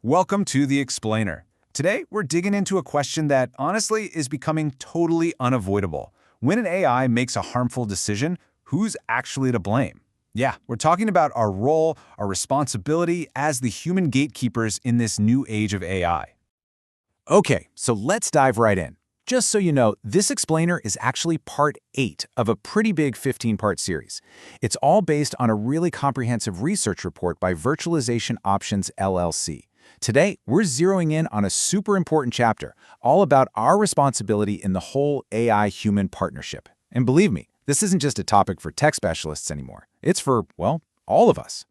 Welcome to The Explainer. Today, we're digging into a question that, honestly, is becoming totally unavoidable. When an AI makes a harmful decision, who's actually to blame? Yeah, we're talking about our role, our responsibility as the human gatekeepers in this new age of AI. Okay, so let's dive right in. Just so you know, this explainer is actually part 8 of a pretty big 15-part series. It's all based on a really comprehensive research report by Virtualization Options LLC. Today, we're zeroing in on a super important chapter, all about our responsibility in the whole AI-human partnership. And believe me, this isn't just a topic for tech specialists anymore. It's for, well, all of us.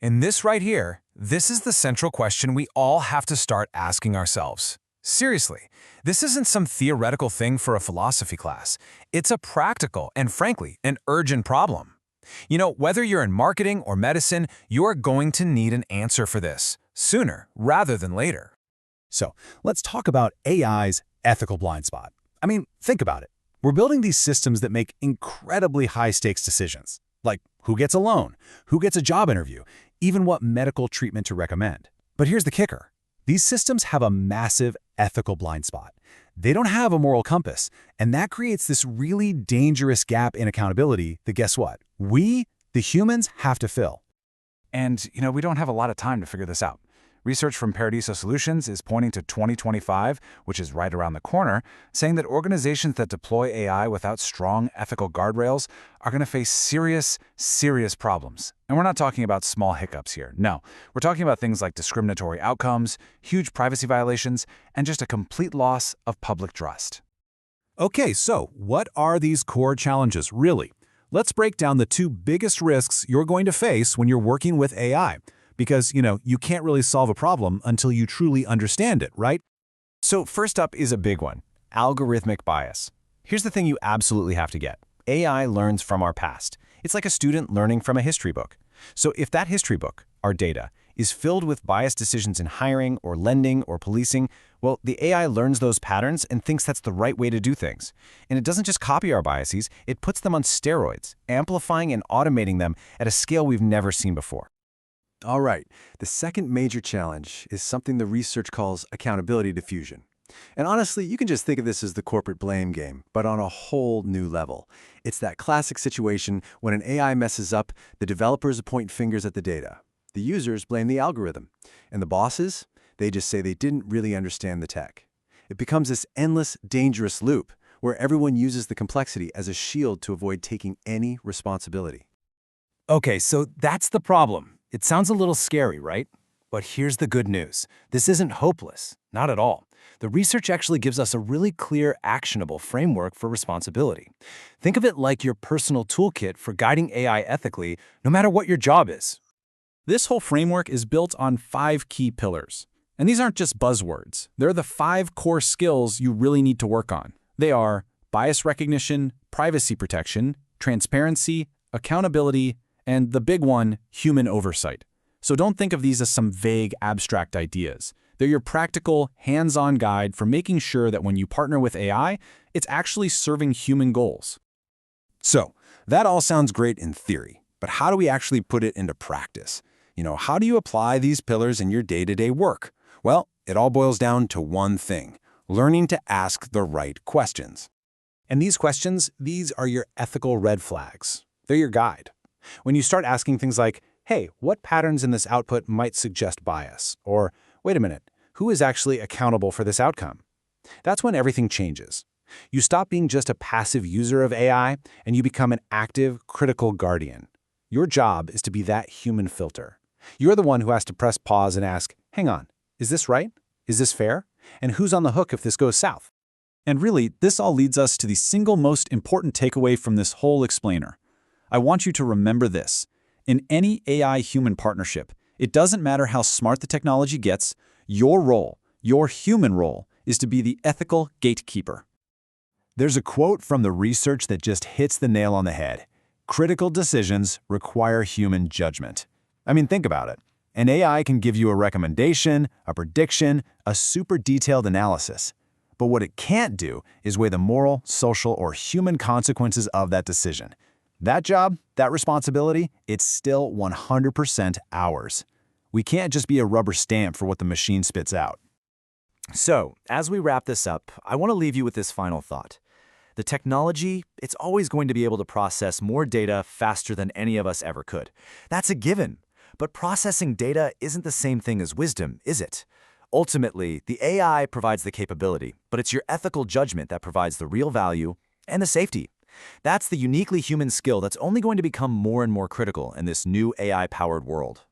In this right here, this is the central question we all have to start asking ourselves. Seriously, this isn't some theoretical thing for a philosophy class. It's a practical and, frankly, an urgent problem. You know, whether you're in marketing or medicine, you're going to need an answer for this, sooner rather than later. So let's talk about AI's ethical blind spot. I mean, think about it. We're building these systems that make incredibly high-stakes decisions, like who gets a loan, who gets a job interview, even what medical treatment to recommend. But here's the kicker. These systems have a massive ethical blind spot. They don't have a moral compass, and that creates this really dangerous gap in accountability that, guess what? We, the humans, have to fill. And, we don't have a lot of time to figure this out. Research from Paradiso Solutions is pointing to 2025, which is right around the corner, saying that organizations that deploy AI without strong ethical guardrails are going to face serious, serious problems. And we're not talking about small hiccups here. No, we're talking about things like discriminatory outcomes, huge privacy violations, and just a complete loss of public trust. Okay, so what are these core challenges, really? Let's break down the 2 biggest risks you're going to face when you're working with AI. Because, you can't really solve a problem until you truly understand it, right? So first up is a big one, algorithmic bias. Here's the thing you absolutely have to get. AI learns from our past. It's like a student learning from a history book. So if that history book, our data, is filled with biased decisions in hiring or lending or policing, well, the AI learns those patterns and thinks that's the right way to do things. And it doesn't just copy our biases, it puts them on steroids, amplifying and automating them at a scale we've never seen before. All right, the second major challenge is something the research calls accountability diffusion. And honestly, you can just think of this as the corporate blame game, but on a whole new level. It's that classic situation when an AI messes up, the developers point fingers at the data. The users blame the algorithm. And the bosses, they just say they didn't really understand the tech. It becomes this endless, dangerous loop where everyone uses the complexity as a shield to avoid taking any responsibility. Okay, so that's the problem. It sounds a little scary, right? But here's the good news. This isn't hopeless, not at all. The research actually gives us a really clear, actionable framework for responsibility. Think of it like your personal toolkit for guiding AI ethically, no matter what your job is. This whole framework is built on 5 key pillars. And these aren't just buzzwords. They're the 5 core skills you really need to work on. They are bias recognition, privacy protection, transparency, accountability, and the big one, human oversight. So don't think of these as some vague, abstract ideas. They're your practical, hands-on guide for making sure that when you partner with AI, it's actually serving human goals. So, that all sounds great in theory, but how do we actually put it into practice? How do you apply these pillars in your day-to-day work? Well, it all boils down to one thing: learning to ask the right questions. And these questions, these are your ethical red flags. They're your guide. When you start asking things like, hey, what patterns in this output might suggest bias? Or, wait a minute, who is actually accountable for this outcome? That's when everything changes. You stop being just a passive user of AI, and you become an active, critical guardian. Your job is to be that human filter. You're the one who has to press pause and ask, hang on, is this right? Is this fair? And who's on the hook if this goes south? And really, this all leads us to the single most important takeaway from this whole explainer. I want you to remember this. In any AI-human partnership, it doesn't matter how smart the technology gets, your role, your human role, is to be the ethical gatekeeper. There's a quote from the research that just hits the nail on the head. Critical decisions require human judgment. I mean, think about it. An AI can give you a recommendation, a prediction, a super detailed analysis. But what it can't do is weigh the moral, social, or human consequences of that decision. That job, that responsibility, it's still 100% ours. We can't just be a rubber stamp for what the machine spits out. So, as we wrap this up, I want to leave you with this final thought. The technology, it's always going to be able to process more data faster than any of us ever could. That's a given. But processing data isn't the same thing as wisdom, is it? Ultimately, the AI provides the capability, but it's your ethical judgment that provides the real value and the safety. That's the uniquely human skill that's only going to become more and more critical in this new AI-powered world.